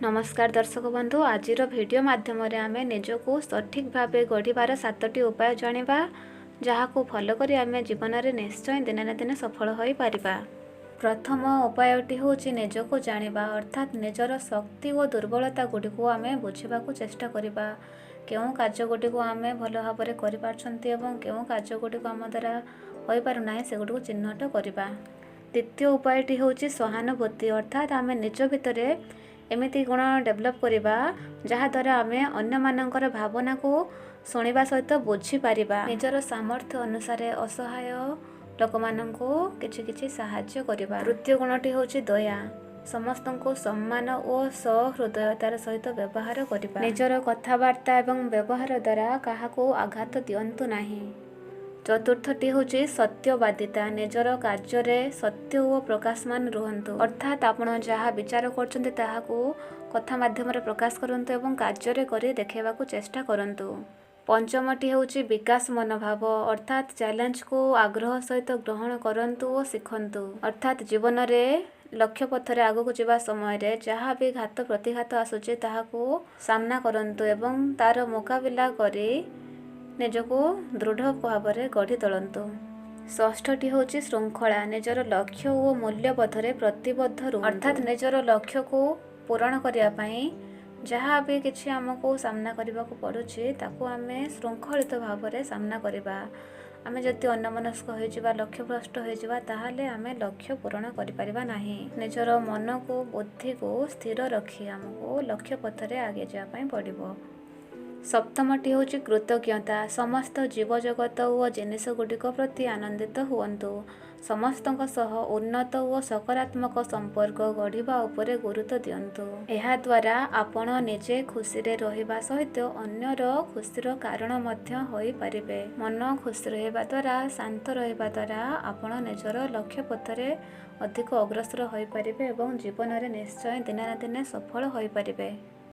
नमस्कार दर्शक बंधु आज वीडियो माध्यम आम निजको सठिक भाव गढ़िबार 7टी उपाय जानिबा जहाको फॉलो करी आम जीवन में निश्चय दिने ना दिन सफल हो पारिबा। प्रथम उपायटी हूँ निजको जानिबा अर्थात निजर शक्ति और दुर्बलता गुड़ी को आम बुझा चेष्टा करबा केउं कार्य गुड़ी को आम भल भाव में केउं कार्य गुड़ी को आम द्वारा हो पारना से गुड़ी को चिन्हट करबा। द्वितीय उपायटी हूँ सहानुभूति अर्थात आम निज भितर एमिति गुण डेभलप करबा जहाद्वारा आम अन्य मानकर भावना को शुणा सहित बुझीपार निजर सामर्थ्य अनुसार असहाय लोक मानक किछि साहाय्य करबा। तृतीय गुणटी हूँ दया समस्त को सम्मान और सहृदयतार सहित व्यवहार करबा। निजर कथबार्ता एवं व्यवहार द्वारा काहाको आघात दियंतु नाही। चतुर्थटी हूँ सत्यवादिता निजर कार्य सत्य और प्रकाशमान रुहतु अर्थात आपण जहाँ विचार कर कथा माध्यम प्रकाश करंतु एवं कार्य कर देखा चेष्टा करंतु। पंचमटी हूँ विकास मनोभाव अर्थात चैलेंज को आग्रह सहित ग्रहण करंतु और शिखंतु अर्थात जीवन में लक्ष्य पथर आगक जावा समय जहाँ भी घात प्रतिघात आसूचे ताहाको सामना करंतु एवं तार मुकाबिला करी निजको दृढ़ भाव में गढ़ी तोलतु। षष्ठटी हूँ श्रृंखला निजर लक्ष्य और मूल्यबोधरे प्रतिबद्ध अर्थात निजर लक्ष्य को पूरण करने जहाँ भी किसी आमको सामना करने को पड़ुछि ताकू आम श्रृंखलित भाव में सामना करवा। आम जदि अन्यमनस्क हो लक्ष्यभ्रष्ट होताले आम लक्ष्य पूरण करिपारिबा नाही। निजर मन को बुद्धि को स्थिर रखी आमको लक्ष्य पथरे आगे जावाई पड़िबो। सप्तमटी हूँ कृतज्ञता समस्त जीवजगत और जिनिस गुड़िक प्रति आनंदित हुअन्तु समस्त उन्नत और सकारात्मक संपर्क गढ़िबा उपरे गुरुत्व दियंतु। एहा द्वारा आपण निजे खुशी रे रहिबा सहित अन्यर खुशीर कारण मध्य होई पारिबे। मन खुशी रहिबा द्वारा शांत रहिबा द्वारा आपण निजर लक्ष्य पथरे अधिक अग्रसर होई पारिबे एवं जीवन में निश्चय दिने ना दिने सफल होई पारिबे।